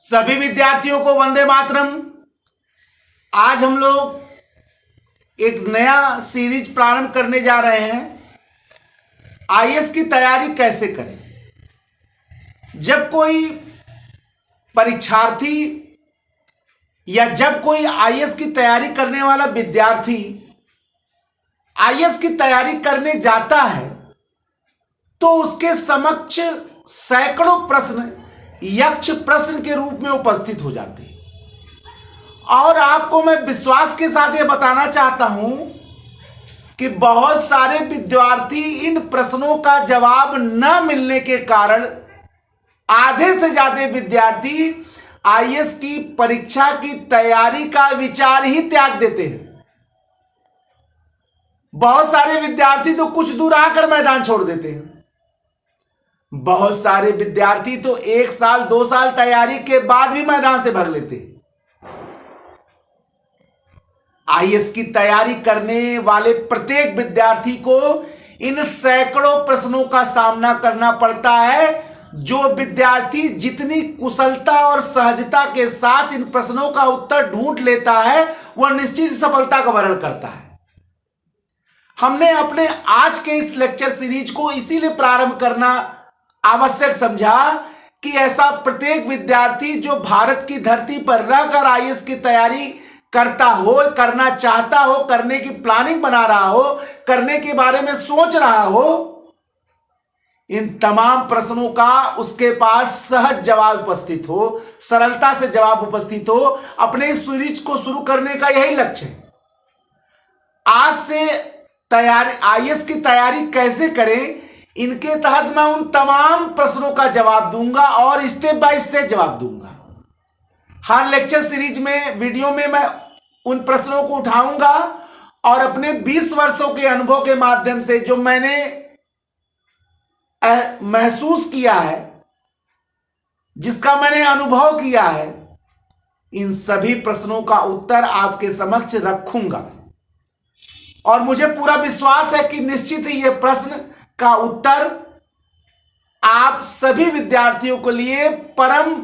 सभी विद्यार्थियों को वंदे मातरम। आज हम लोग एक नया सीरीज प्रारंभ करने जा रहे हैं। आईएएस की तैयारी कैसे करें। जब कोई परीक्षार्थी या जब कोई आईएएस की तैयारी करने वाला विद्यार्थी आईएएस की तैयारी करने जाता है तो उसके समक्ष सैकड़ों प्रश्न यक्ष प्रश्न के रूप में उपस्थित हो जाते हैं। और आपको मैं विश्वास के साथ ये बताना चाहता हूं कि बहुत सारे विद्यार्थी इन प्रश्नों का जवाब न मिलने के कारण आधे से ज्यादा विद्यार्थी आईएएस की परीक्षा की तैयारी का विचार ही त्याग देते हैं। बहुत सारे विद्यार्थी तो कुछ दूर आकर मैदान छोड़ देते हैं। बहुत सारे विद्यार्थी तो 1 साल 2 साल तैयारी के बाद भी मैदान से भाग लेते हैं। आईएएस की तैयारी करने वाले प्रत्येक विद्यार्थी को इन सैकड़ों प्रश्नों का सामना करना पड़ता है। जो विद्यार्थी जितनी कुशलता और सहजता के साथ इन प्रश्नों का उत्तर ढूंढ लेता है वह निश्चित सफलता का वर्ण करता है। हमने अपने आज के इस लेक्चर सीरीज को इसीलिए प्रारंभ करना आवश्यक समझा कि ऐसा प्रत्येक विद्यार्थी जो भारत की धरती पर रहकर आईएएस की तैयारी करता हो, करना चाहता हो, करने की प्लानिंग बना रहा हो, करने के बारे में सोच रहा हो, इन तमाम प्रश्नों का उसके पास सहज जवाब उपस्थित हो, सरलता से जवाब उपस्थित हो। अपने इस सीरीज को शुरू करने का यही लक्ष्य है। आज से तैयारी आईएएस की तैयारी कैसे करें, इनके तहत मैं उन तमाम प्रश्नों का जवाब दूंगा और स्टेप बाय स्टेप जवाब दूंगा। हर लेक्चर सीरीज में वीडियो में मैं उन प्रश्नों को उठाऊंगा और अपने 20 वर्षों के अनुभव के माध्यम से जो मैंने महसूस किया है, जिसका मैंने अनुभव किया है, इन सभी प्रश्नों का उत्तर आपके समक्ष रखूंगा। और मुझे पूरा विश्वास है कि निश्चित ही यह प्रश्न का उत्तर आप सभी विद्यार्थियों के लिए परम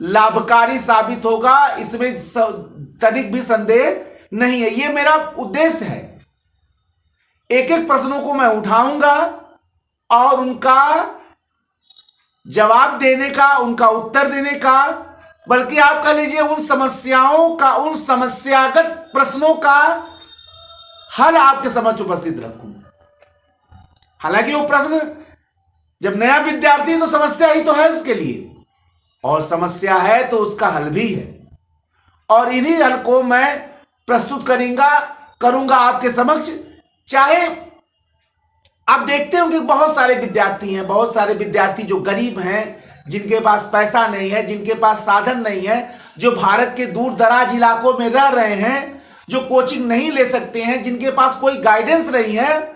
लाभकारी साबित होगा। इसमें तनिक भी संदेह नहीं है। यह मेरा उद्देश्य है। एक एक प्रश्नों को मैं उठाऊंगा और उनका जवाब देने का, उनका उत्तर देने का, बल्कि आप कह लीजिए उन समस्याओं का, उन समस्यागत प्रश्नों का हल आपके समक्ष उपस्थित रखूंगा। हालांकि वो प्रश्न जब नया विद्यार्थी है तो समस्या ही तो है उसके लिए, और समस्या है तो उसका हल भी है। और इन्हीं हल को मैं प्रस्तुत करूंगा आपके समक्ष। चाहे आप देखते होंगे बहुत सारे विद्यार्थी हैं, बहुत सारे विद्यार्थी जो गरीब हैं, जिनके पास पैसा नहीं है, जिनके पास साधन नहीं है, जो भारत के दूर दराज इलाकों में रह रहे हैं, जो कोचिंग नहीं ले सकते हैं, जिनके पास कोई गाइडेंस नहीं है।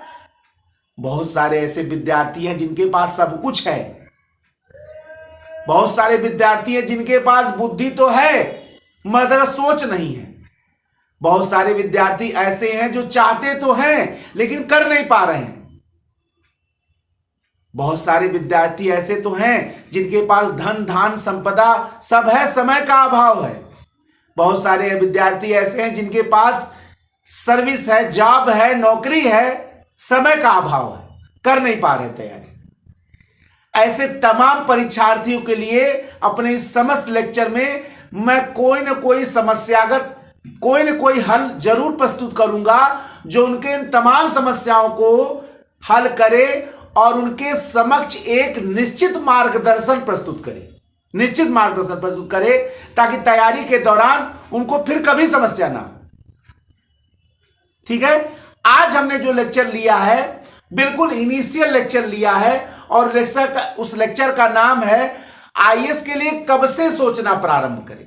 बहुत सारे ऐसे विद्यार्थी हैं जिनके पास सब कुछ है। बहुत सारे विद्यार्थी हैं जिनके पास बुद्धि तो है मगर सोच नहीं है। बहुत सारे विद्यार्थी ऐसे हैं जो चाहते तो हैं लेकिन कर नहीं पा रहे हैं। बहुत सारे विद्यार्थी ऐसे तो हैं जिनके पास धन धान संपदा सब है, समय का अभाव है। बहुत सारे विद्यार्थी ऐसे हैं जिनके पास सर्विस है, जॉब है, नौकरी है, समय का अभाव है, कर नहीं पा रहे तैयारी। ऐसे तमाम परीक्षार्थियों के लिए अपने इस समस्त लेक्चर में मैं कोई न कोई समस्यागत, कोई न कोई हल जरूर प्रस्तुत करूंगा जो उनके इन तमाम समस्याओं को हल करे और उनके समक्ष एक निश्चित मार्गदर्शन प्रस्तुत करे, ताकि तैयारी के दौरान उनको फिर कभी समस्या ना हो। ठीक है। आज हमने जो लेक्चर लिया है बिल्कुल इनिशियल लेक्चर लिया है और उस लेक्चर का नाम है आईएएस के लिए कब से सोचना प्रारंभ करें।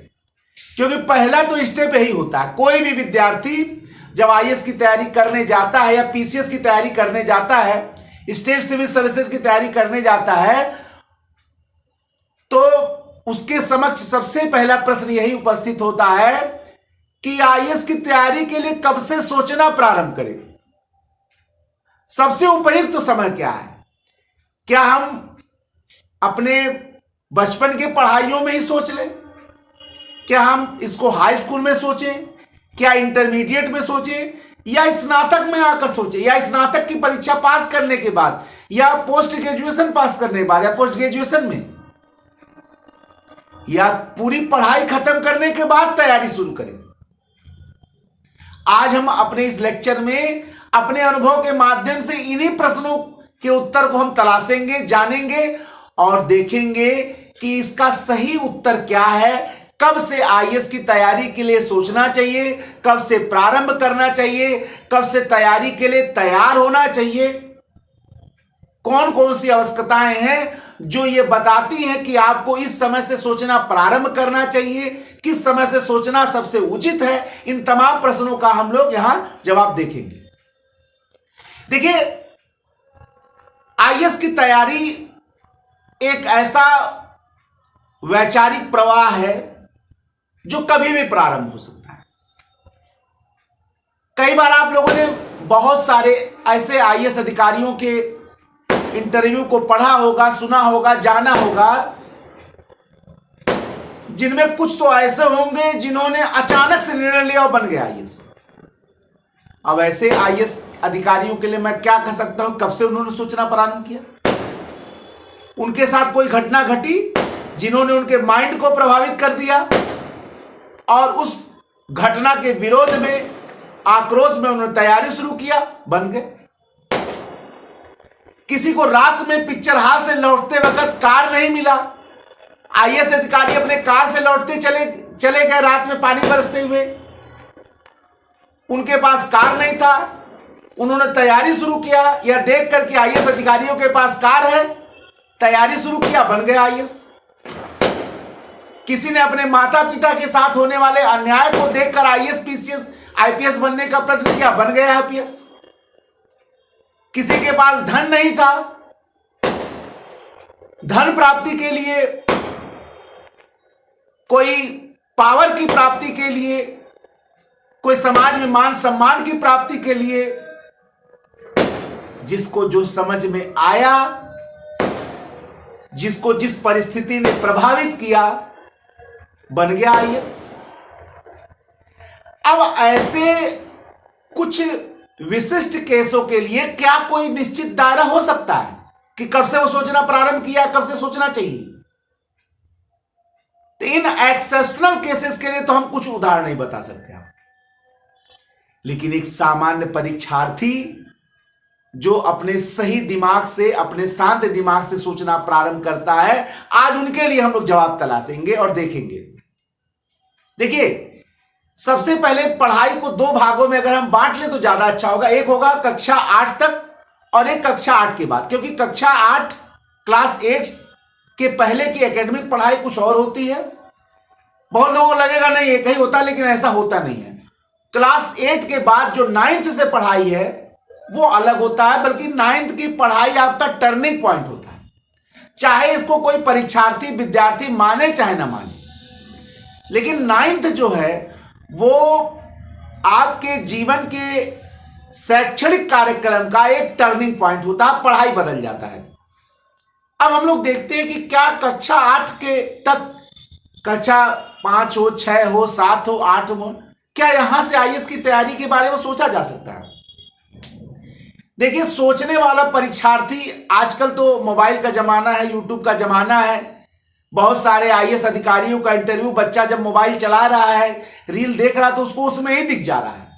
क्योंकि पहला तो स्टेप यही होता है। कोई भी विद्यार्थी जब आईएएस की तैयारी करने जाता है या पीसीएस की तैयारी करने जाता है, स्टेट सिविल सर्विसेज की तैयारी करने जाता है, तो उसके समक्ष सबसे पहला प्रश्न यही उपस्थित होता है कि आईएएस की तैयारी के लिए कब से सोचना प्रारंभ करें। सबसे उपयुक्त समय क्या है? क्या हम अपने बचपन के पढ़ाइयों में ही सोच लें? क्या हम इसको हाई स्कूल में सोचें, क्या इंटरमीडिएट में सोचें, या स्नातक में आकर सोचें, या स्नातक की परीक्षा पास करने के बाद, या पोस्ट ग्रेजुएशन पास करने के बाद, या पोस्ट ग्रेजुएशन में, या पूरी पढ़ाई खत्म करने के बाद तैयारी शुरू करें? आज हम अपने इस लेक्चर में अपने अनुभव के माध्यम से इन्हीं प्रश्नों के उत्तर को हम तलाशेंगे, जानेंगे और देखेंगे कि इसका सही उत्तर क्या है। कब से आईएएस की तैयारी के लिए सोचना चाहिए, कब से प्रारंभ करना चाहिए, कब से तैयारी के लिए तैयार होना चाहिए, कौन कौन सी आवश्यकताएं हैं जो ये बताती हैं कि आपको इस समय से सोचना प्रारंभ करना चाहिए, किस समय से सोचना सबसे उचित है। इन तमाम प्रश्नों का हम लोग यहां जवाब देखेंगे। देखिए, आईएएस की तैयारी एक ऐसा वैचारिक प्रवाह है जो कभी भी प्रारंभ हो सकता है। कई बार आप लोगों ने बहुत सारे ऐसे आईएएस अधिकारियों के इंटरव्यू को पढ़ा होगा, सुना होगा, जाना होगा, जिनमें कुछ तो ऐसे होंगे जिन्होंने अचानक से निर्णय लिया और बन गए आईएएस। अब ऐसे आईएएस अधिकारियों के लिए मैं क्या कह सकता हूं, कब से उन्होंने सोचना प्रारंभ किया? उनके साथ कोई घटना घटी जिन्होंने उनके माइंड को प्रभावित कर दिया और उस घटना के विरोध में, आक्रोश में उन्होंने तैयारी शुरू किया, बन गए। किसी को रात में पिक्चर हाल से लौटते वक्त कार नहीं मिला, आईएएस अधिकारी अपने कार से लौटते चले गए रात में पानी बरसते हुए, उनके पास कार नहीं था, उन्होंने तैयारी शुरू किया। यह देख करके आईएएस अधिकारियों के पास कार है, तैयारी शुरू किया, बन गए आईएएस। किसी ने अपने माता पिता के साथ होने वाले अन्याय को देखकर आईएएस, पीसीएस, आईपीएस बनने का प्रयत्न किया, बन गया आईपीएस। किसी के पास धन नहीं था, धन प्राप्ति के लिए, कोई पावर की प्राप्ति के लिए, कोई समाज में मान सम्मान की प्राप्ति के लिए, जिसको जो समझ में आया, जिसको जिस परिस्थिति ने प्रभावित किया, बन गया आईएएस। अब ऐसे कुछ विशिष्ट केसों के लिए क्या कोई निश्चित दायरा हो सकता है कि कब से वो सोचना प्रारंभ किया, कब से सोचना चाहिए? तो इन एक्सेप्शनल केसेस के लिए तो हम कुछ उदाहरण नहीं बता सकते आप, लेकिन एक सामान्य परीक्षार्थी जो अपने सही दिमाग से, अपने शांत दिमाग से सोचना प्रारंभ करता है, आज उनके लिए हम लोग जवाब तलाशेंगे और देखेंगे। देखिए, सबसे पहले पढ़ाई को दो भागों में अगर हम बांट लें तो ज्यादा अच्छा होगा। एक होगा कक्षा 8 तक और एक कक्षा 8 के बाद, क्योंकि कक्षा 8 क्लास 8 के पहले की एकेडमिक पढ़ाई कुछ और होती है। बहुत लोगों को लगेगा नहीं एक ही होता, लेकिन ऐसा होता नहीं है। क्लास 8 के बाद जो 9th से पढ़ाई है वो अलग होता है, बल्कि 9th की पढ़ाई आपका टर्निंग पॉइंट होता है। चाहे इसको कोई परीक्षार्थी, विद्यार्थी माने चाहे ना माने, लेकिन 9th जो है वो आपके जीवन के शैक्षणिक कार्यक्रम का एक टर्निंग पॉइंट होता है, पढ़ाई बदल जाता है। अब हम लोग देखते हैं कि क्या कक्षा 8 के तक, कक्षा 5 हो, 6 हो, 7 हो, 8 हो, क्या यहां से आईएएस की तैयारी के बारे में सोचा जा सकता है? देखिए, सोचने वाला परीक्षार्थी, आजकल तो मोबाइल का जमाना है, यूट्यूब का जमाना है, बहुत सारे आईएएस अधिकारियों का इंटरव्यू बच्चा जब मोबाइल चला रहा है, रील देख रहा है, तो उसको उसमें ही दिख जा रहा है।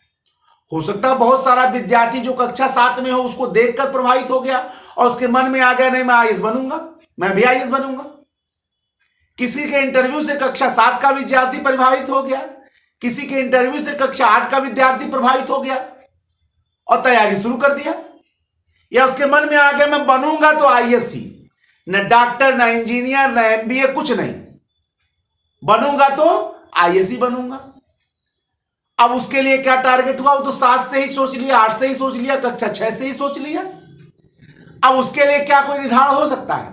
हो सकता है बहुत सारा विद्यार्थी जो कक्षा 7 में हो उसको देखकर प्रभावित हो गया और उसके मन में आ गया, नहीं मैं आईएएस बनूंगा, मैं भी आईएएस बनूंगा। किसी के इंटरव्यू से कक्षा 7 का विद्यार्थी प्रभावित हो गया, किसी के इंटरव्यू से कक्षा 8 का विद्यार्थी प्रभावित हो गया और तैयारी शुरू कर दिया। या उसके मन में आ गया मैं बनूंगा तो आईएएस ही, न डॉक्टर, न इंजीनियर, न एमबीए, कुछ नहीं, बनूंगा तो आईएएस ही बनूंगा। अब उसके लिए क्या टारगेट हुआ? वो तो 7 से ही सोच लिया, 8 से ही सोच लिया, कक्षा 6 से ही सोच लिया। अब उसके लिए क्या कोई निर्धारण हो सकता है?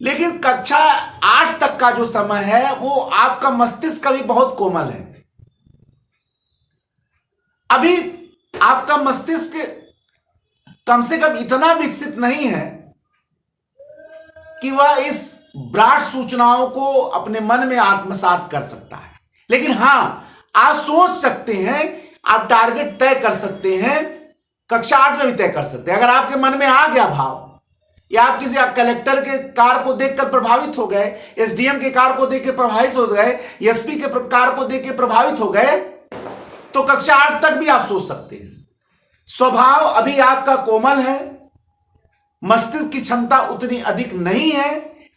लेकिन कक्षा 8 तक का जो समय है वो आपका मस्तिष्क अभी बहुत कोमल है। अभी आपका मस्तिष्क कम से कम इतना विकसित नहीं है कि वह इस ब्रॉड सूचनाओं को अपने मन में आत्मसात कर सकता है। लेकिन हां, आप सोच सकते हैं, आप टारगेट तय कर सकते हैं, कक्षा 8 में भी तय कर सकते हैं। अगर आपके मन में आ गया भाव, या आप किसी कलेक्टर के कार्य को देखकर प्रभावित हो गए, एसडीएम के कार्य को देखकर प्रभावित हो गए, एसपी के कार्य को देखकर प्रभावित हो गए, तो कक्षा 8 तक भी आप सोच सकते हैं। स्वभाव अभी आपका कोमल है, मस्तिष्क की क्षमता उतनी अधिक नहीं है,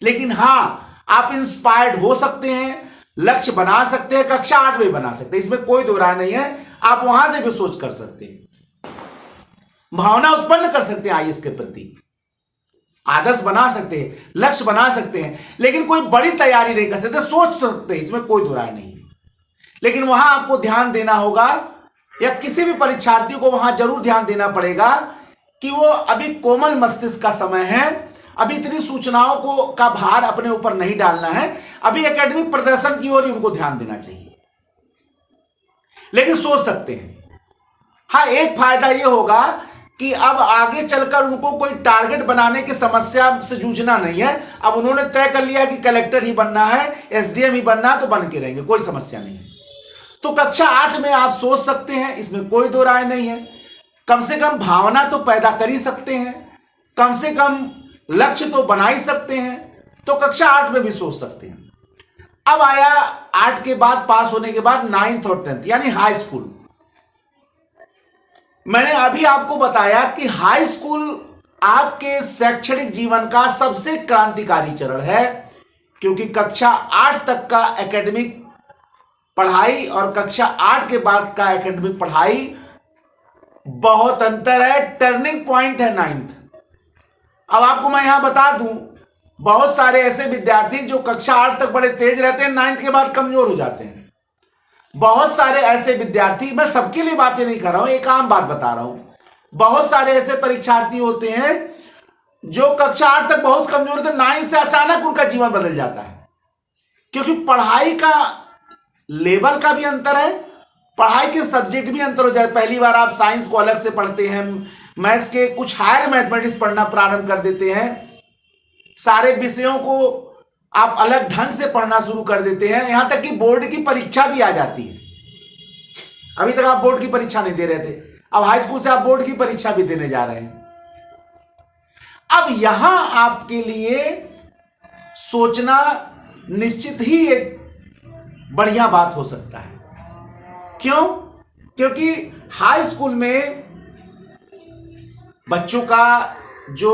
लेकिन हां, आप इंस्पायर्ड हो सकते हैं, लक्ष्य बना सकते हैं, कक्षा 8 में बना सकते हैं, इसमें कोई दो राय नहीं है। आप वहां से भी सोच कर सकते हैं, भावना उत्पन्न कर सकते हैं आईएएस के प्रति, आदर्श बना सकते हैं, लक्ष्य बना सकते हैं, लेकिन कोई बड़ी तैयारी नहीं कर सकते, सोच सकते हैं, इसमें कोई दो राय नहीं है। लेकिन वहां आपको ध्यान देना होगा, या किसी भी परीक्षार्थी को वहां जरूर ध्यान देना पड़ेगा कि वो अभी कोमल मस्तिष्क का समय है, अभी इतनी सूचनाओं को का भार अपने ऊपर नहीं डालना है, अभी एकेडमिक प्रदर्शन की ओर ही उनको ध्यान देना चाहिए। लेकिन सोच सकते हैं। हाँ, एक फायदा ये होगा कि अब आगे चलकर उनको कोई टारगेट बनाने की समस्या से जूझना नहीं है। अब उन्होंने तय कर लिया कि कलेक्टर ही बनना है, एसडीएम ही बनना है, तो बन के रहेंगे, कोई समस्या नहीं है। तो कक्षा 8 में आप सोच सकते हैं, इसमें कोई दो राय नहीं है। कम से कम भावना तो पैदा कर ही सकते हैं, कम से कम लक्ष्य तो बना ही सकते हैं, तो कक्षा 8 में भी सोच सकते हैं। अब आया 8 के बाद, पास होने के बाद 9th और 10th यानी हाई स्कूल। मैंने अभी आपको बताया कि हाई स्कूल आपके शैक्षणिक जीवन का सबसे क्रांतिकारी चरण है, क्योंकि कक्षा 8 तक का एकेडमिक पढ़ाई और कक्षा 8 के बाद का एकेडमिक पढ़ाई बहुत अंतर है, टर्निंग पॉइंट है 9th। अब आपको मैं यहां बता दूं, बहुत सारे ऐसे विद्यार्थी जो कक्षा 8 तक बड़े तेज रहते हैं, 9th के बाद कमजोर हो जाते हैं। बहुत सारे ऐसे विद्यार्थी, मैं सबके लिए बातें नहीं कर रहा हूं, एक आम बात बता रहा हूं, बहुत सारे ऐसे परीक्षार्थी होते हैं जो कक्षा 8 तक बहुत कमजोर थे, 9th से अचानक उनका जीवन बदल जाता है, क्योंकि पढ़ाई का लेवल का भी अंतर है, पढ़ाई के सब्जेक्ट भी अंतर हो जाए। पहली बार आप साइंस को अलग से पढ़ते हैं, मैथ्स के कुछ हायर मैथमेटिक्स पढ़ना प्रारंभ कर देते हैं, सारे विषयों को आप अलग ढंग से पढ़ना शुरू कर देते हैं, यहां तक कि बोर्ड की परीक्षा भी आ जाती है। अभी तक आप बोर्ड की परीक्षा नहीं दे रहे थे, अब हाई स्कूल से आप बोर्ड की परीक्षा भी देने जा रहे हैं। अब यहां आपके लिए सोचना निश्चित ही एक बढ़िया बात हो सकता है। क्यों? क्योंकि हाई स्कूल में बच्चों का जो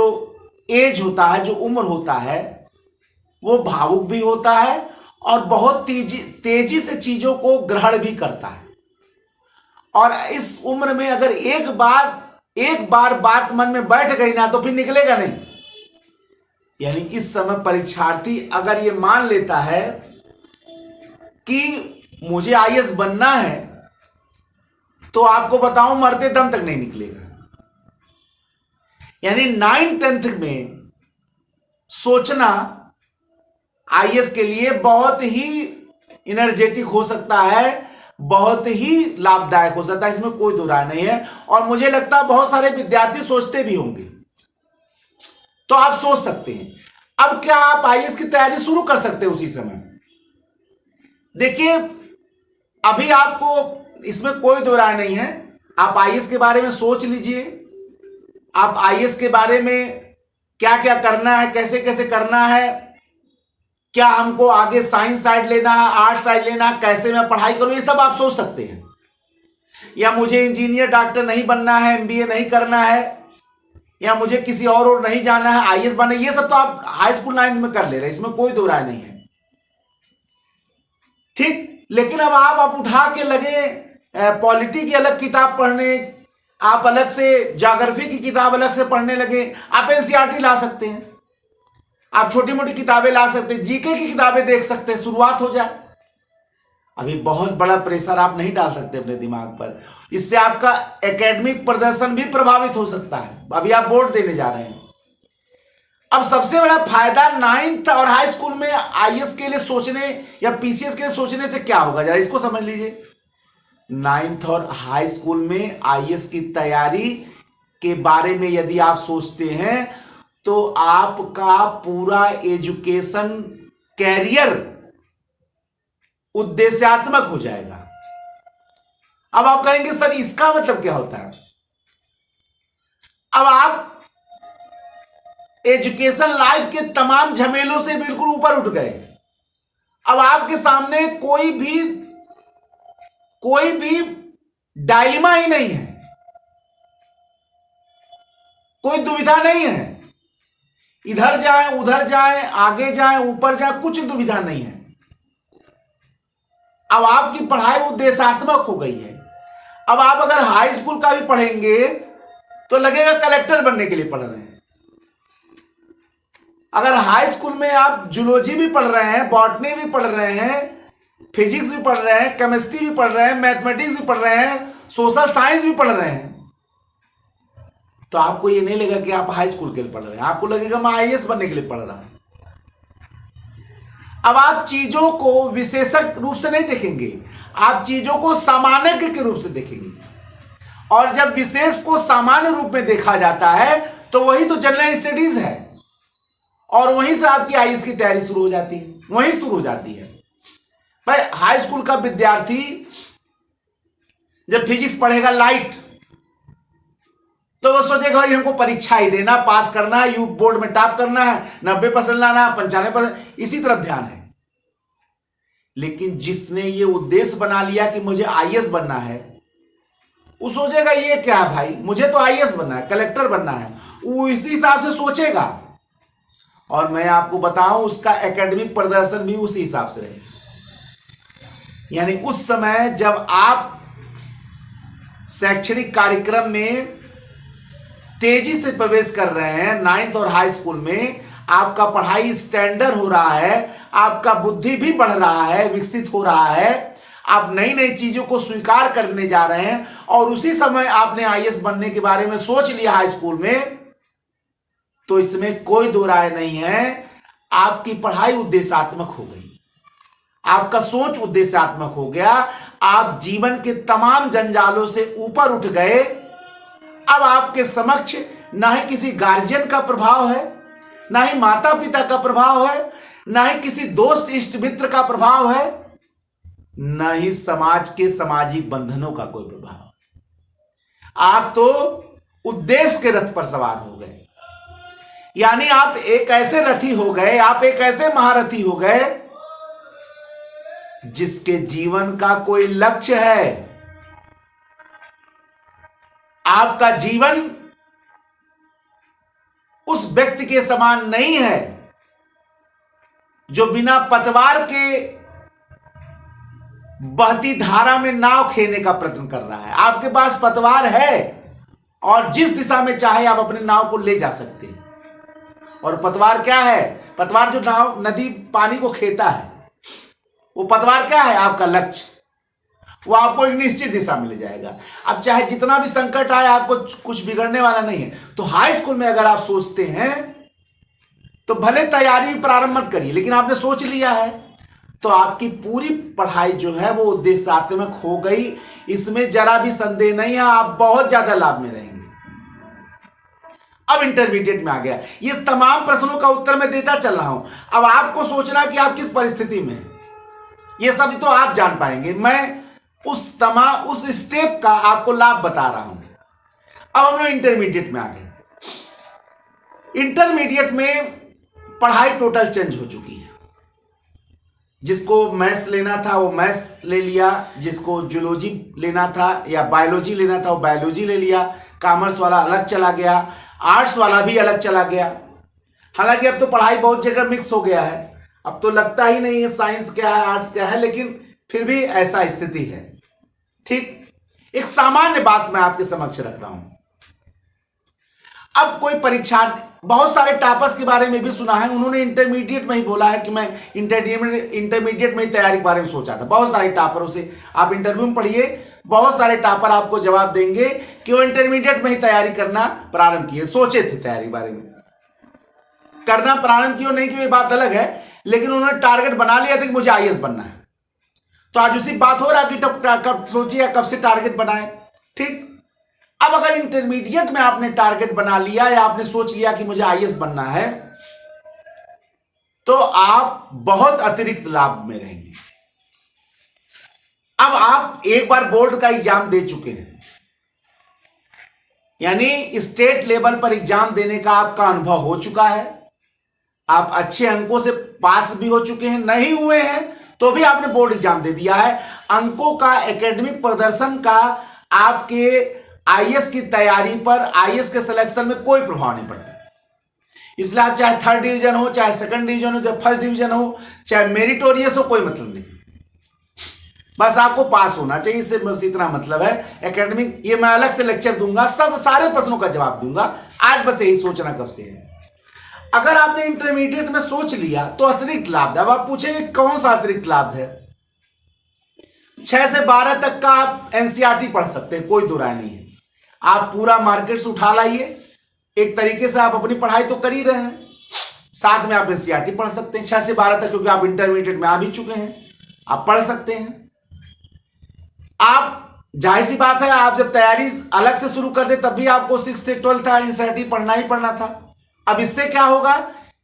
एज होता है, जो उम्र होता है, वो भावुक भी होता है और बहुत तेजी से चीजों को ग्रहण भी करता है। और इस उम्र में अगर एक बार बात मन में बैठ गई ना, तो फिर निकलेगा नहीं। यानी इस समय परीक्षार्थी अगर ये मान लेता है कि मुझे आईएएस बनना है, तो आपको बताऊं, मरते दम तक नहीं निकलेगा। यानी 9th 10th में सोचना आईएएस के लिए बहुत ही एनर्जेटिक हो सकता है, बहुत ही लाभदायक हो सकता है, इसमें कोई दो राय नहीं है। और मुझे लगता है बहुत सारे विद्यार्थी सोचते भी होंगे, तो आप सोच सकते हैं। अब क्या आप आईएएस की तैयारी शुरू कर सकते हैं उसी समय? देखिए, अभी आपको इसमें कोई दो राय नहीं है, आप आईएएस के बारे में सोच लीजिए। आप आईएएस के बारे में क्या क्या करना है, कैसे कैसे करना है, क्या हमको आगे साइंस साइड लेना है, आर्ट साइड लेना है, कैसे मैं पढ़ाई करूं, ये सब आप सोच सकते हैं। या मुझे इंजीनियर डॉक्टर नहीं बनना है, एमबीए नहीं करना है, या मुझे किसी और नहीं जाना है, आईएएस बनना है, ये सब तो आप हाई स्कूल 9th में कर ले रहे हैं, इसमें कोई दो राय नहीं है। ठीक, लेकिन अब आप उठा के लगे पॉलिटी की अलग किताब पढ़ने, आप अलग से ज्योग्राफी की किताब अलग से पढ़ने लगे। आप एनसीईआरटी ला सकते हैं, आप छोटी मोटी किताबें ला सकते हैं, जीके की किताबें देख सकते हैं, शुरुआत हो जाए। अभी बहुत बड़ा प्रेशर आप नहीं डाल सकते अपने दिमाग पर, इससे आपका एकेडमिक प्रदर्शन भी प्रभावित हो सकता है। अभी आप बोर्ड देने जा रहे हैं। अब सबसे बड़ा फायदा 9th और हाई स्कूल में आईएएस के लिए सोचने या पीसीएस के लिए सोचने से क्या होगा, जरा इसको समझ लीजिए। 9th और हाई स्कूल में आईएएस की तैयारी के बारे में यदि आप सोचते हैं, तो आपका पूरा एजुकेशन कैरियर उद्देश्यात्मक हो जाएगा। अब आप कहेंगे सर इसका मतलब क्या होता है? अब आप एजुकेशन लाइफ के तमाम झमेलों से बिल्कुल ऊपर उठ गए। अब आपके सामने कोई भी डायलेमा ही नहीं है, कोई दुविधा नहीं है। इधर जाएं, उधर जाएं, आगे जाएं, ऊपर जाएं, कुछ दुविधा नहीं है। अब आपकी पढ़ाई उद्देश्यात्मक हो गई है। अब आप अगर हाई स्कूल का भी पढ़ेंगे तो लगेगा कलेक्टर बनने के लिए पढ़ रहे हैं। अगर हाई स्कूल में आप जूलॉजी भी पढ़ रहे हैं, बॉटनी भी पढ़ रहे हैं, फिजिक्स भी पढ़ रहे हैं, केमिस्ट्री भी पढ़ रहे हैं, मैथमेटिक्स भी पढ़ रहे हैं, सोशल साइंस भी पढ़ रहे हैं, तो आपको ये नहीं लगेगा कि आप हाई स्कूल के लिए पढ़ रहे हैं। आपको लगेगा मैं आईएएस बनने के लिए पढ़ रहा हूं। अब आप चीजों को विशेषक रूप से नहीं देखेंगे, आप चीजों को सामान्य के रूप से देखेंगे। और जब विशेष को सामान्य रूप में देखा जाता है तो वही तो जनरल स्टडीज है, और वहीं से आपकी आईएएस की तैयारी शुरू हो जाती है, वहीं शुरू हो जाती है। भाई हाई स्कूल का विद्यार्थी जब फिजिक्स पढ़ेगा लाइट, तो वो सोचेगा भाई हमको परीक्षा ही देना, पास करना है, यू बोर्ड में टॉप करना है, 90% लाना, 95%, इसी तरफ ध्यान है। लेकिन जिसने ये उद्देश्य बना लिया कि मुझे आईएएस बनना है, वो सोचेगा ये क्या है भाई, मुझे तो आईएएस बनना है, कलेक्टर बनना है, वो इसी हिसाब से सोचेगा। और मैं आपको बताऊं उसका एकेडमिक प्रदर्शन भी उसी हिसाब से रहेगा। यानी उस समय जब आप शैक्षणिक कार्यक्रम में तेजी से प्रवेश कर रहे हैं, 9th और हाई स्कूल में, आपका पढ़ाई स्टैंडर्ड हो रहा है, आपका बुद्धि भी बढ़ रहा है, विकसित हो रहा है, आप नई नई चीजों को स्वीकार करने जा रहे हैं, और उसी समय आपने आईएएस बनने के बारे में सोच लिया हाई स्कूल में, तो इसमें कोई दो राय नहीं है, आपकी पढ़ाई उद्देश्यात्मक हो गई, आपका सोच उद्देश्यात्मक हो गया, आप जीवन के तमाम जंजालों से ऊपर उठ गए। अब आपके समक्ष ना ही किसी गार्जियन का प्रभाव है, ना ही माता पिता का प्रभाव है, ना ही किसी दोस्त इष्ट मित्र का प्रभाव है, ना ही समाज के सामाजिक बंधनों का कोई प्रभाव। आप तो उद्देश्य के रथ पर सवार हो गए। यानी आप एक ऐसे रथी हो गए, आप एक ऐसे महारथी हो गए जिसके जीवन का कोई लक्ष्य है। आपका जीवन उस व्यक्ति के समान नहीं है जो बिना पतवार के बहती धारा में नाव खेने का प्रयत्न कर रहा है। आपके पास पतवार है और जिस दिशा में चाहे आप अपने नाव को ले जा सकते हैं। और पतवार क्या है? पतवार जो नाव नदी पानी को खेता है, वो पतवार क्या है? आपका लक्ष्य। वो आपको एक निश्चित दिशा में ले जाएगा। अब चाहे जितना भी संकट आए, आपको कुछ बिगड़ने वाला नहीं है। तो हाई स्कूल में अगर आप सोचते हैं तो भले तैयारी प्रारंभ मत करिए, लेकिन आपने सोच लिया है तो आपकी पूरी पढ़ाई जो है वो उद्देश्यात्मक हो गई। इसमें जरा भी संदेह नहीं है, आप बहुत ज्यादा लाभ में रहेंगे। अब इंटरमीडिएट में आ गया। ये तमाम प्रश्नों का उत्तर मैं देता चल रहा हूं। अब आपको सोचना कि आप किस परिस्थिति में हैं, ये सब तो आप जान पाएंगे। मैं उस स्टेप का आपको लाभ बता रहा हूं। अब हम लोग इंटरमीडिएट में आ गए। इंटरमीडिएट में पढ़ाई टोटल चेंज हो चुकी है। जिसको मैथ्स लेना था वो मैथ्स ले लिया, जिसको जूलॉजी लेना था या बायोलॉजी लेना था वो बायोलॉजी ले लिया, कॉमर्स वाला अलग चला गया, आर्ट्स वाला भी अलग चला गया। हालांकि अब तो पढ़ाई बहुत जगह मिक्स हो गया है, अब तो लगता ही नहीं है साइंस क्या है आर्ट्स क्या है, लेकिन फिर भी ऐसा स्थिति है। ठीक, एक सामान्य बात मैं आपके समक्ष रख रहा हूं। अब कोई परीक्षार्थी, बहुत सारे टॉपर्स के बारे में भी सुना है, उन्होंने इंटरमीडिएट में ही बोला है कि मैं इंटरमीडिएट में ही तैयारी के बारे में सोचा था। बहुत सारे टॉपरों से आप इंटरव्यू में पढ़िए, बहुत सारे टॉपर आपको जवाब देंगे कि वो इंटरमीडिएट में ही तैयारी करना प्रारंभ किए, सोचे थे तैयारी बारे में करना प्रारंभ किया, नहीं कि ये बात अलग है, लेकिन उन्होंने टारगेट बना लिया था कि मुझे आईएएस बनना है। तो आज उसी बात हो रहा कि कब सोचिए कब से टारगेट बनाए। ठीक, अब अगर इंटरमीडिएट में आपने टारगेट बना लिया या आपने सोच लिया कि मुझे आईएएस बनना है, तो आप बहुत अतिरिक्त लाभ में रहेंगे। अब आप एक बार बोर्ड का एग्जाम दे चुके हैं, यानी स्टेट लेवल पर एग्जाम देने का आपका अनुभव हो चुका है, आप अच्छे अंकों से पास भी हो चुके हैं, नहीं हुए हैं तो भी आपने बोर्ड एग्जाम दे दिया है। अंकों का, एकेडमिक प्रदर्शन का आपके आईएएस की तैयारी पर, आईएएस के सिलेक्शन में कोई प्रभाव नहीं पड़ता। इसलिए आप चाहे थर्ड डिवीजन हो, चाहे सेकंड डिवीजन हो, चाहे फर्स्ट डिवीजन हो, चाहे मेरिटोरियस हो, कोई मतलब नहीं, बस आपको पास होना चाहिए। इससे बस इतना मतलब है। एकेडमिक ये मैं अलग से लेक्चर दूंगा, सब सारे प्रश्नों का जवाब दूंगा। आज बस यही सोचना कब से है। अगर आपने इंटरमीडिएट में सोच लिया तो अतिरिक्त लाभ है। अब आप पूछेंगे कौन सा अतिरिक्त लाभ है? 6 से 12 तक का आप एनसीईआरटी पढ़ सकते हैं, कोई दो राय नहीं है। आप पूरा मार्केट से उठा लाइए, एक तरीके से आप अपनी पढ़ाई तो कर ही रहे हैं, साथ में आप एनसीईआरटी पढ़ सकते हैं 6 से 12 तक, क्योंकि आप इंटरमीडिएट में आ भी चुके हैं, आप पढ़ सकते हैं। आप जाहिर सी बात है, आप जब तैयारी अलग से शुरू कर दे तब भी आपको 6 से 12 था एनसीईआरटी पढ़ना ही पढ़ना था। अब इससे क्या होगा?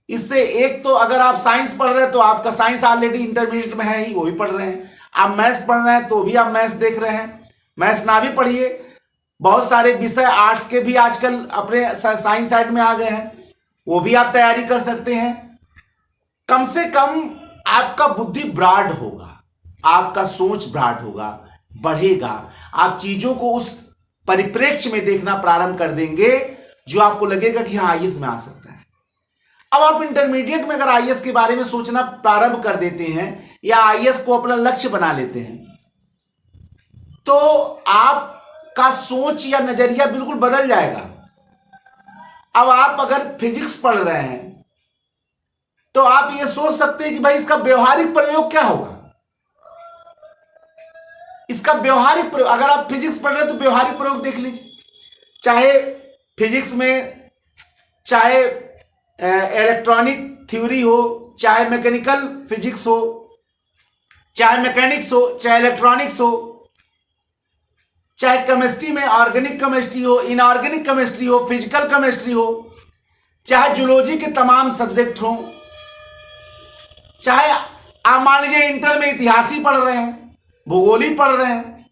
इससे एक तो अगर आप साइंस पढ़ रहे हैं तो आपका साइंस ऑलरेडी इंटरमीडिएट में है ही, वो भी पढ़ रहे हैं। आप मैथ्स पढ़ रहे हैं तो भी आप मैथ्स देख रहे हैं, मैथ्स ना भी पढ़िए, बहुत सारे विषय आर्ट्स के भी आजकल अपने साइंस साइड में आ गए हैं, वो भी आप तैयारी कर सकते हैं। कम से कम आपका बुद्धि ब्रॉड होगा, आपका सोच ब्रॉड होगा, बढ़ेगा। आप चीजों को उस परिप्रेक्ष्य में देखना प्रारंभ कर देंगे जो आपको लगेगा कि हाँ आईएएस में आ सकता है। अब आप इंटरमीडिएट में अगर आईएएस के बारे में सोचना प्रारंभ कर देते हैं या आईएएस को अपना लक्ष्य बना लेते हैं, तो आपका सोच या नजरिया बिल्कुल बदल जाएगा। अब आप अगर फिजिक्स पढ़ रहे हैं तो आप ये सोच सकते हैं कि भाई इसका व्यवहारिक प्रयोग क्या होगा, इसका व्यवहारिक प्रयोग। अगर आप फिजिक्स पढ़ रहे हैं तो व्यवहारिक प्रयोग देख लीजिए, चाहे फिजिक्स में चाहे इलेक्ट्रॉनिक थ्योरी हो, चाहे मैकेनिकल फिजिक्स हो, चाहे मैकेनिक्स हो, चाहे इलेक्ट्रॉनिक्स हो, चाहे केमिस्ट्री में ऑर्गेनिक केमिस्ट्री हो, इनऑर्गेनिक केमिस्ट्री हो, फिजिकल केमिस्ट्री हो, चाहे जूलॉजी के तमाम सब्जेक्ट हो, चाहे आप मान लीजिए इंटर में इतिहास ही पढ़ रहे हैं, भूगोल ही पढ़ रहे हैं।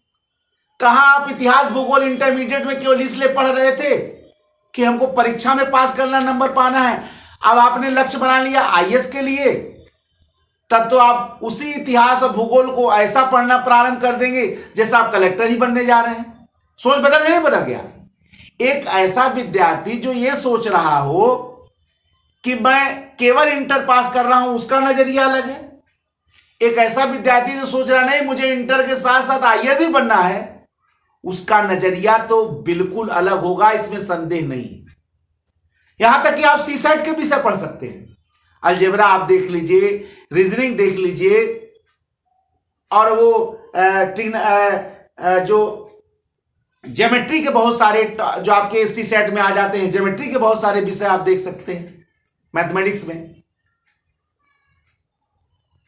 कहाँ आप इतिहास भूगोल इंटरमीडिएट में केवल इसलिए पढ़ रहे थे कि हमको परीक्षा में पास करना, नंबर पाना है। अब आपने लक्ष्य बना लिया आईएएस के लिए, तब तो आप उसी इतिहास और भूगोल को ऐसा पढ़ना प्रारंभ कर देंगे जैसा आप कलेक्टर ही बनने जा रहे हैं। सोच बदल नहीं बदल गया? एक ऐसा विद्यार्थी जो ये सोच रहा हो कि मैं केवल इंटर पास कर रहा हूं, उसका नजरिया अलग है। एक ऐसा विद्यार्थी जो सोच रहा नहीं मुझे इंटर के साथ साथ आईएएस भी बनना है, उसका नजरिया तो बिल्कुल अलग होगा, इसमें संदेह नहीं। यहां तक कि आप सीसेट के विषय पढ़ सकते हैं, अलजेब्रा आप देख लीजिए, रीजनिंग देख लीजिए, और वो जो ज्योमेट्री के बहुत सारे जो आपके सीसेट में आ जाते हैं, ज्योमेट्री के बहुत सारे विषय आप देख सकते हैं मैथमेटिक्स में।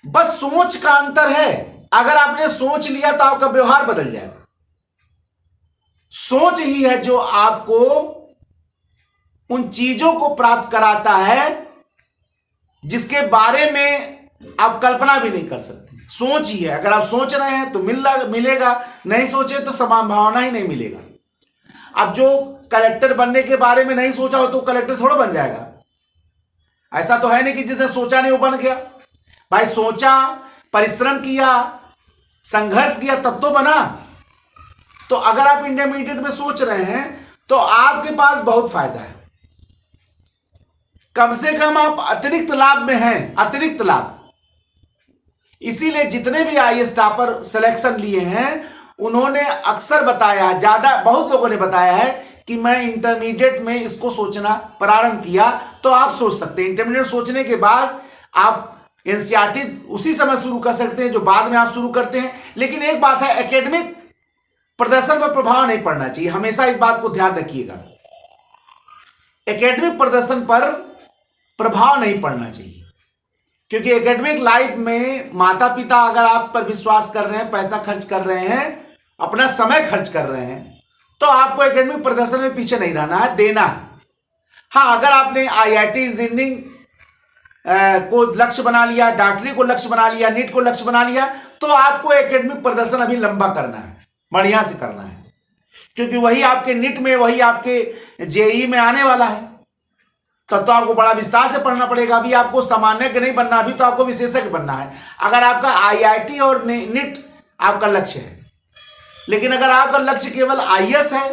बस सोच का अंतर है। अगर आपने सोच लिया तो आपका व्यवहार बदल जाएगा। सोच ही है जो आपको उन चीजों को प्राप्त कराता है जिसके बारे में आप कल्पना भी नहीं कर सकते। सोच ही है। अगर आप सोच रहे हैं तो मिलेगा, नहीं सोचे तो संभावना ही नहीं मिलेगा। अब जो कलेक्टर बनने के बारे में नहीं सोचा हो तो कलेक्टर थोड़ा बन जाएगा। ऐसा तो है नहीं कि जिसने सोचा नहीं वो बन गया। भाई सोचा, परिश्रम किया, संघर्ष किया तब तो बना। तो अगर आप इंटरमीडिएट में सोच रहे हैं तो आपके पास बहुत फायदा है। कम से कम आप अतिरिक्त लाभ में हैं, अतिरिक्त लाभ। इसीलिए जितने भी आईएएस टॉपर सिलेक्शन लिए हैं उन्होंने अक्सर बताया, बहुत लोगों ने बताया है कि मैं इंटरमीडिएट में इसको सोचना प्रारंभ किया। तो आप सोच सकते हैं, इंटरमीडिएट सोचने के बाद आप एनसीईआरटी उसी समय शुरू कर सकते हैं जो बाद में आप शुरू करते हैं। लेकिन एक बात है, एकेडमिक प्रदर्शन पर प्रभाव नहीं पड़ना चाहिए। हमेशा इस बात को ध्यान रखिएगा, एकेडमिक प्रदर्शन पर प्रभाव नहीं पड़ना चाहिए। क्योंकि एकेडमिक लाइफ में माता पिता अगर आप पर विश्वास कर रहे हैं, पैसा खर्च कर रहे हैं, अपना समय खर्च कर रहे हैं, तो आपको एकेडमिक प्रदर्शन में पीछे नहीं रहना है, देना है। हाँ, अगर आपने आईआईटी इंजीनियरिंग को लक्ष्य बना लिया, डॉक्टरी को लक्ष्य बना लिया, नीट को लक्ष्य बना लिया, तो आपको एकेडमिक प्रदर्शन अभी लंबा करना है, बढ़िया से करना है, क्योंकि वही आपके नीट में, वही आपके जेई में आने वाला है। तब तो आपको बड़ा विस्तार से पढ़ना पड़ेगा। अभी आपको सामान्य नहीं बनना, अभी तो आपको विशेषज्ञ बनना है। अगर आपका आईआईटी और नीट आपका लक्ष्य है, लेकिन अगर आपका लक्ष्य केवल आईएएस है,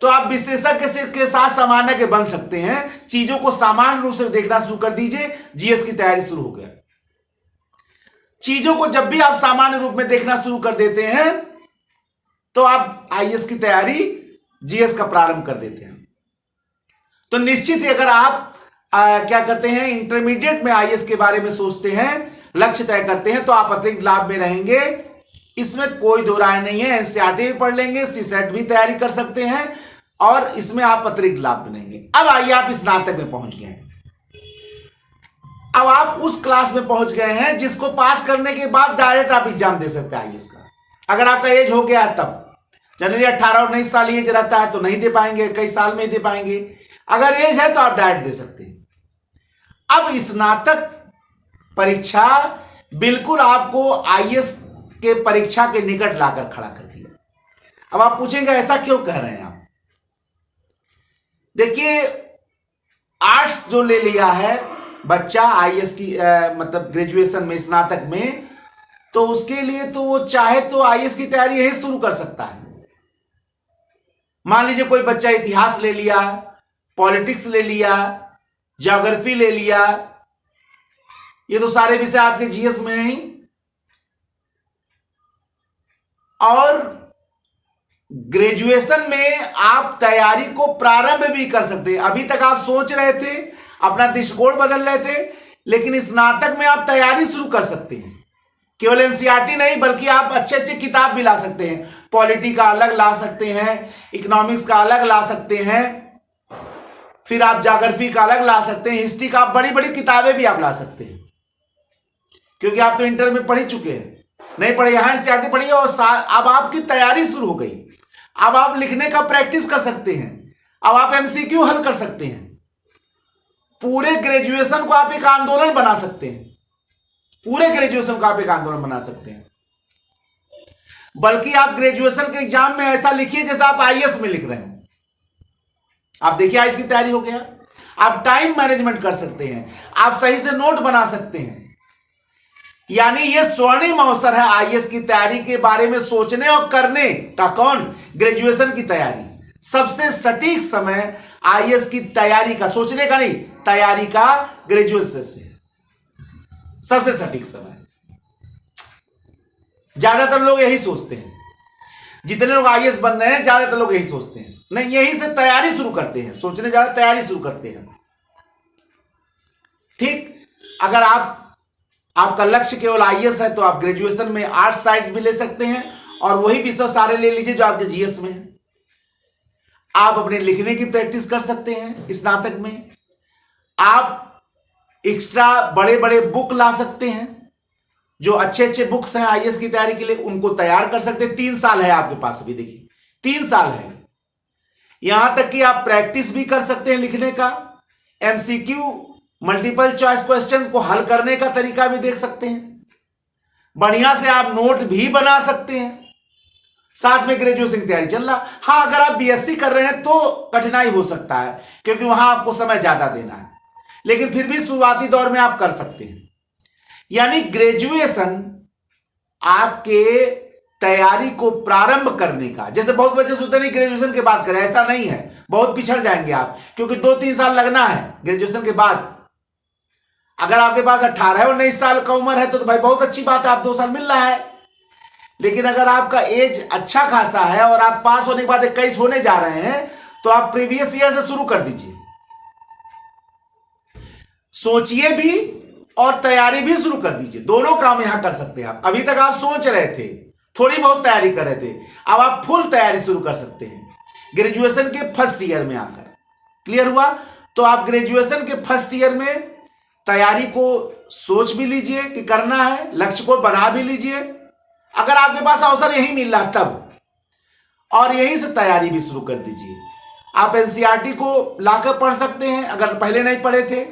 तो आप विशेषज्ञ के साथ सामान्य के बन सकते हैं। चीजों को सामान्य रूप से देखना शुरू कर दीजिए, जीएस की तैयारी शुरू हो गया। चीजों को जब भी आप सामान्य रूप में देखना शुरू कर देते हैं, तो आप आईएएस की तैयारी, जीएस का प्रारंभ कर देते हैं। तो निश्चित ही अगर आप क्या कहते हैं, इंटरमीडिएट में आईएएस के बारे में सोचते हैं, लक्ष्य तय करते हैं, तो आप अतिरिक्त लाभ में रहेंगे, इसमें कोई दो राय नहीं है। एनसीईआरटी भी पढ़ लेंगे, सीसेट भी तैयारी कर सकते हैं, और इसमें आप अतिरिक्त लाभ बनेंगे। अब आइए, आप स्नातक में पहुंच गए हैं। अब आप उस क्लास में पहुंच गए हैं जिसको पास करने के बाद डायरेक्ट आप एग्जाम दे सकते हैं आईएएस का। अगर आपका एज हो गया तब, जनरली 18 और 19 साल एज रहता है तो नहीं दे पाएंगे, कई साल में ही दे पाएंगे। अगर एज है तो आप डायरेक्ट दे सकते हैं। अब स्नातक परीक्षा बिल्कुल आपको आईएएस के परीक्षा के निकट लाकर खड़ा कर दिया। अब आप पूछेंगे ऐसा क्यों कह रहे हैं आप? देखिए, आर्ट्स जो ले लिया है बच्चा आईएएस की मतलब ग्रेजुएशन में, स्नातक में, तो उसके लिए तो वो चाहे तो आईएएस की तैयारी यही शुरू कर सकता है। मान लीजिए कोई बच्चा इतिहास ले लिया, पॉलिटिक्स ले लिया, ज्योग्राफी ले लिया, ये तो सारे विषय आपके जीएस में हैं, और ग्रेजुएशन में आप तैयारी को प्रारंभ भी कर सकते हैं। अभी तक आप सोच रहे थे, अपना दृष्टिकोण बदल रहे थे, लेकिन स्नातक में आप तैयारी शुरू कर सकते हैं। केवल एनसीईआरटी नहीं, बल्कि आप अच्छे अच्छे किताब भी ला सकते हैं। पॉलिटी का अलग ला सकते हैं, इकोनॉमिक्स का अलग ला सकते हैं, फिर आप ज्योग्राफी का अलग ला सकते हैं, हिस्ट्री का, बड़ी बड़ी किताबें भी आप ला सकते हैं, क्योंकि आप तो इंटर में पढ़ ही चुके हैं। नहीं पढ़े, यहां एनसीईआरटी पढ़िए, और अब आपकी तैयारी शुरू हो गई। अब आप लिखने का प्रैक्टिस कर सकते हैं, अब आप एमसीक्यू हल कर सकते हैं। पूरे ग्रेजुएशन को आप एक आंदोलन बना सकते हैं, पूरे ग्रेजुएशन को आप एक आंदोलन बना सकते हैं। बल्कि आप ग्रेजुएशन के एग्जाम में ऐसा लिखिए जैसा आप आईएएस में लिख रहे हैं। आप देखिए, आईएएस की तैयारी हो गया। आप टाइम मैनेजमेंट कर सकते हैं, आप सही से नोट बना सकते हैं। यानी ये स्वर्णिम अवसर है आईएएस की तैयारी के बारे में सोचने और करने का। कौन? ग्रेजुएशन की तैयारी। सबसे सटीक समय आईएएस की तैयारी का, सोचने का नहीं, तैयारी का ग्रेजुएशन से सबसे सटीक समय। ज्यादातर लोग यही सोचते हैं, जितने लोग आईएएस बन रहे हैं ज्यादातर लोग यही सोचते हैं। नहीं, यही से तैयारी शुरू करते हैं, सोचने ज्यादा तैयारी शुरू करते हैं। ठीक, अगर आपका लक्ष्य केवल आईएएस है तो आप ग्रेजुएशन में आर्ट्स साइंस भी ले सकते हैं, और वही विषय सारे ले लीजिए जो आपके जीएस में है। आप अपने लिखने की प्रैक्टिस कर सकते हैं स्नातक में। आप एक्स्ट्रा बड़े बड़े बुक ला सकते हैं, जो अच्छे अच्छे बुक्स हैं आईएएस की तैयारी के लिए, उनको तैयार कर सकते हैं। 3 साल है आपके पास, अभी देखिए 3 साल है। यहां तक कि आप प्रैक्टिस भी कर सकते हैं लिखने का, एमसीक्यू मल्टीपल चॉइस क्वेश्चंस को हल करने का तरीका भी देख सकते हैं। बढ़िया से आप नोट भी बना सकते हैं। साथ में ग्रेजुएशन की तैयारी चल रहा। हाँ, अगर आप बीएससी कर रहे हैं तो कठिनाई हो सकता है, क्योंकि वहां आपको समय ज्यादा देना है, लेकिन फिर भी शुरुआती दौर में आप कर सकते हैं। यानी ग्रेजुएशन आपके तैयारी को प्रारंभ करने का, जैसे बहुत बच्चे सोचते नहीं ग्रेजुएशन के बाद करें, ऐसा नहीं है, बहुत पिछड़ जाएंगे आप, क्योंकि 2-3 साल लगना है ग्रेजुएशन के बाद। अगर आपके पास 18 और 19 साल का उम्र है तो भाई बहुत अच्छी बात है, आप 2 साल मिल रहा है। लेकिन अगर आपका एज अच्छा खासा है और आप पास होने के बाद 21 होने जा रहे हैं, तो आप प्रीवियस ईयर से शुरू कर दीजिए। सोचिए भी और तैयारी भी शुरू कर दीजिए, दोनों काम यहां कर सकते हैं आप। अभी तक आप सोच रहे थे, थोड़ी बहुत तैयारी कर रहे थे, अब आप फुल तैयारी शुरू कर सकते हैं ग्रेजुएशन के फर्स्ट ईयर में आकर। क्लियर हुआ? तो आप ग्रेजुएशन के फर्स्ट ईयर में तैयारी को सोच भी लीजिए कि करना है, लक्ष्य को बना भी लीजिए, अगर आपके पास अवसर यही मिल रहा तब। और यहीं से तैयारी भी शुरू कर दीजिए। आप एनसीईआरटी को लाकर पढ़ सकते हैं अगर पहले नहीं पढ़े थे।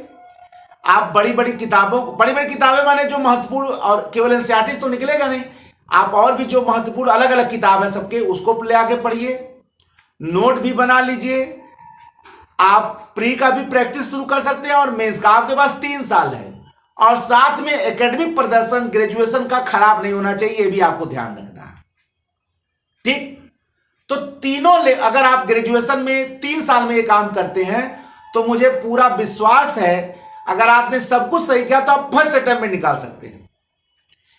आप बड़ी बड़ी किताबें माने जो महत्वपूर्ण, और केवल एनसीईआरटी तो निकलेगा नहीं, आप और भी जो महत्वपूर्ण अलग अलग किताब है सबके, उसको ले आके पढ़िए, नोट भी बना लीजिए। आप प्री का भी प्रैक्टिस शुरू कर सकते हैं और मेंस का। आपके पास 3 साल है और साथ में एकेडमिक प्रदर्शन ग्रेजुएशन का खराब नहीं होना चाहिए, ये भी आपको ध्यान रखना है। ठीक, तो तीनों अगर आप ग्रेजुएशन में 3 साल में ये काम करते हैं तो मुझे पूरा विश्वास है अगर आपने सब कुछ सही किया तो आप फर्स्ट अटेम्प्ट में निकाल सकते हैं।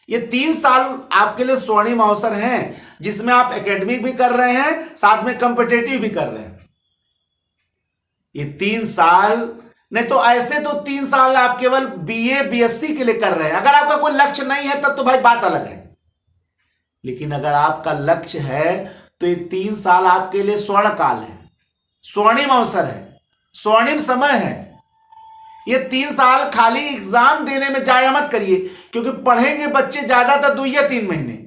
ये 3 साल आपके लिए स्वर्णिम अवसर हैं जिसमें आप एकेडमिक भी कर रहे हैं, साथ में कॉम्पिटिटिव भी कर रहे हैं। ये 3 साल नहीं तो ऐसे तो 3 साल आप केवल बीए बीएससी के लिए कर रहे हैं। अगर आपका कोई लक्ष्य नहीं है तब तो भाई बात अलग है, लेकिन अगर आपका लक्ष्य है तो ये 3 साल आपके लिए स्वर्ण काल है, स्वर्णिम अवसर है, स्वर्णिम समय है। ये 3 साल खाली एग्जाम देने में जाया मत करिए, क्योंकि पढ़ेंगे बच्चे ज्यादातर 2 या 3 महीने।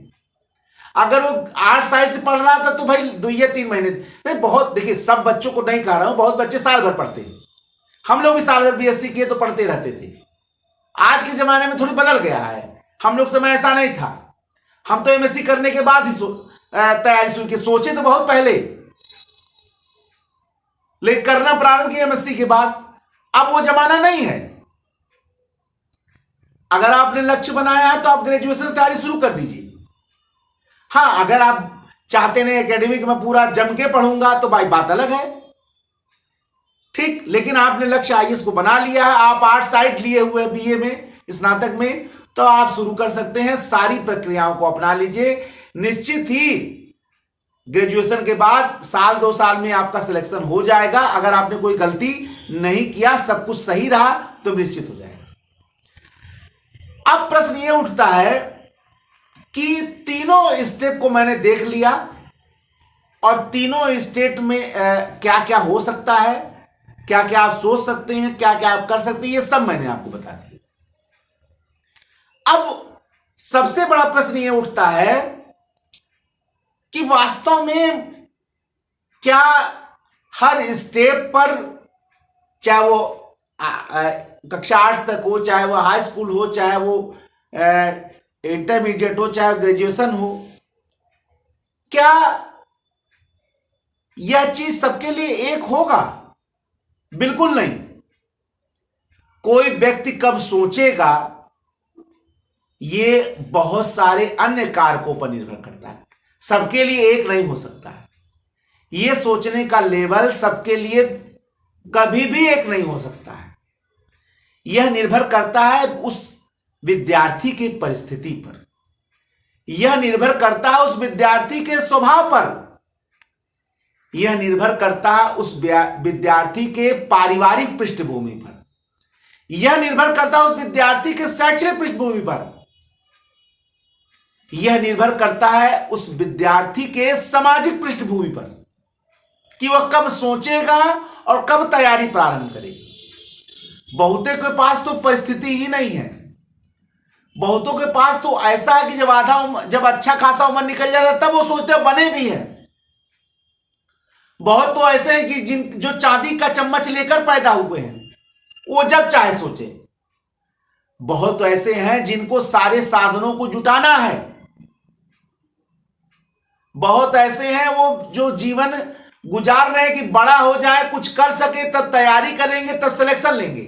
अगर वो 8 साइड से पढ़ रहा था तो भाई 2 या 3 महीने नहीं, बहुत, देखिए सब बच्चों को नहीं कह रहा हूं, बहुत बच्चे साल भर पढ़ते हैं। हम लोग भी साल भर बीएससी किए तो पढ़ते रहते थे। आज के जमाने में थोड़ी बदल गया है, हम लोग समय ऐसा नहीं था। हम तो एमएससी करने के बाद ही तैयारी शुरू की, सोचे तो बहुत पहले, लेकिन करना प्रारंभ किया एमएससी के बाद। अब वो जमाना नहीं है। अगर आपने लक्ष्य बनाया है तो आप ग्रेजुएशन तैयारी शुरू कर दीजिए। हाँ, अगर आप चाहते नहीं एकेडमिक में पूरा जम के पढ़ूंगा तो भाई बात अलग है, ठीक, लेकिन आपने लक्ष्य आईएएस को बना लिया है, आप 8 साइड लिए हुए बीए में, स्नातक में, तो आप शुरू कर सकते हैं। सारी प्रक्रियाओं को अपना लीजिए। निश्चित ही ग्रेजुएशन के बाद 1-2 साल में आपका सिलेक्शन हो जाएगा। अगर आपने कोई गलती नहीं किया, सब कुछ सही रहा तो निश्चित हो जाएगा। अब प्रश्न ये उठता है कि तीनों स्टेप को मैंने देख लिया और तीनों स्टेट में क्या क्या हो सकता है, क्या क्या आप सोच सकते हैं, क्या क्या आप कर सकते हैं, ये सब मैंने आपको बता दिया। अब सबसे बड़ा प्रश्न ये उठता है कि वास्तव में क्या हर स्टेप पर, चाहे वो कक्षा 8 तक हो, चाहे वो हाई स्कूल हो, चाहे वो इंटरमीडिएट हो, चाहे ग्रेजुएशन हो, क्या यह चीज सबके लिए एक होगा? बिल्कुल नहीं। कोई व्यक्ति कब सोचेगा ये बहुत सारे अन्य कारकों पर निर्भर करता है, सबके लिए एक नहीं हो सकता है। यह सोचने का लेवल सबके लिए कभी भी एक नहीं हो सकता है। यह निर्भर करता है उस विद्यार्थी की परिस्थिति पर, यह निर्भर करता है उस विद्यार्थी के स्वभाव पर, यह निर्भर करता है उस विद्यार्थी के पारिवारिक पृष्ठभूमि पर, यह निर्भर करता है उस विद्यार्थी के शैक्षणिक पृष्ठभूमि पर, यह निर्भर करता है उस विद्यार्थी के सामाजिक पृष्ठभूमि पर कि वह कब सोचेगा और कब तैयारी प्रारंभ करेगा। बहुतों के पास तो परिस्थिति ही नहीं है। बहुतों के पास तो ऐसा है कि जब अच्छा खासा उम्र निकल जाता है तब वो सोचते बने भी हैं। बहुत तो ऐसे हैं कि जो चांदी का चम्मच लेकर पैदा हुए हैं, वो जब चाहे सोचे। बहुत तो ऐसे हैं जिनको सारे साधनों को जुटाना है। बहुत ऐसे हैं वो जो जीवन गुजार रहे हैं कि बड़ा हो जाए, कुछ कर सके, तब तैयारी करेंगे, तब सिलेक्शन लेंगे।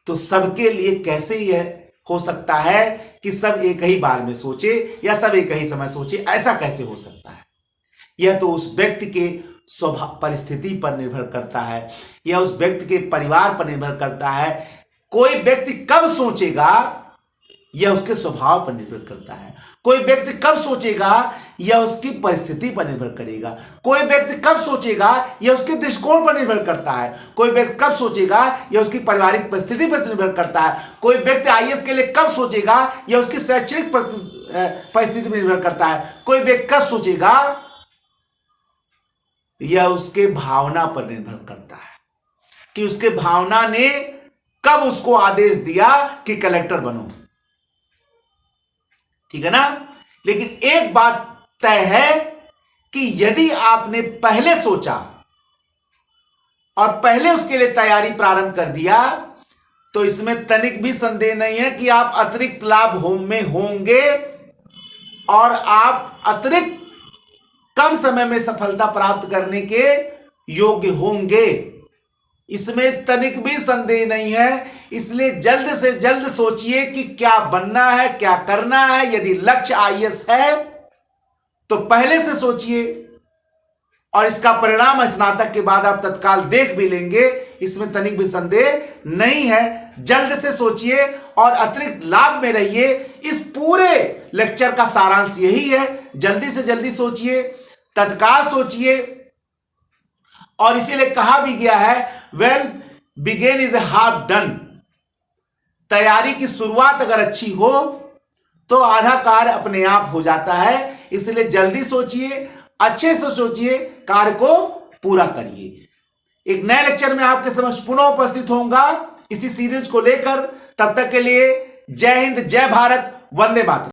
तो सबके लिए कैसे यह हो सकता है कि सब एक ही बार में सोचे या सब एक ही समय सोचे? ऐसा कैसे हो सकता है? यह तो उस व्यक्ति के स्वभाव परिस्थिति पर निर्भर करता है, यह उस व्यक्ति के परिवार पर निर्भर करता है। कोई व्यक्ति कब सोचेगा यह उसके स्वभाव पर निर्भर करता है। कोई व्यक्ति कब सोचेगा यह उसकी परिस्थिति पर निर्भर करेगा। कोई व्यक्ति कब सोचेगा यह उसके दृष्टिकोण पर निर्भर करता है। कोई व्यक्ति कब सोचेगा यह उसकी पारिवारिक परिस्थिति पर निर्भर करता है। कोई व्यक्ति आईएएस के लिए कब सोचेगा यह उसकी शैक्षणिक परिस्थिति पर निर्भर करता है। कोई व्यक्ति कब सोचेगा यह उसके भावना पर निर्भर करता है कि उसके भावना ने कब उसको आदेश दिया कि कलेक्टर बनो। ठीक है ना? लेकिन एक बात तय है कि यदि आपने पहले सोचा और पहले उसके लिए तैयारी प्रारंभ कर दिया तो इसमें तनिक भी संदेह नहीं है कि आप अतिरिक्त लाभ में होंगे और आप अतिरिक्त कम समय में सफलता प्राप्त करने के योग्य होंगे। इसमें तनिक भी संदेह नहीं है। इसलिए जल्द से जल्द सोचिए कि क्या बनना है, क्या करना है। यदि लक्ष्य आईएएस है तो पहले से सोचिए और इसका परिणाम स्नातक के बाद आप तत्काल देख भी लेंगे, इसमें तनिक भी संदेह नहीं है। जल्द से सोचिए और अतिरिक्त लाभ में रहिए। इस पूरे लेक्चर का सारांश यही है, जल्दी से जल्दी सोचिए, तत्काल सोचिए। और इसीलिए कहा भी गया है well begun is a half done. तैयारी की शुरुआत अगर अच्छी हो तो आधा कार्य अपने आप हो जाता है। इसलिए जल्दी सोचिए, अच्छे से सोचिए, कार्य को पूरा करिए। एक नए लेक्चर में आपके समक्ष पुनः उपस्थित होऊंगा इसी सीरीज को लेकर। तब तक के लिए जय हिंद, जय भारत, वंदे मातरम।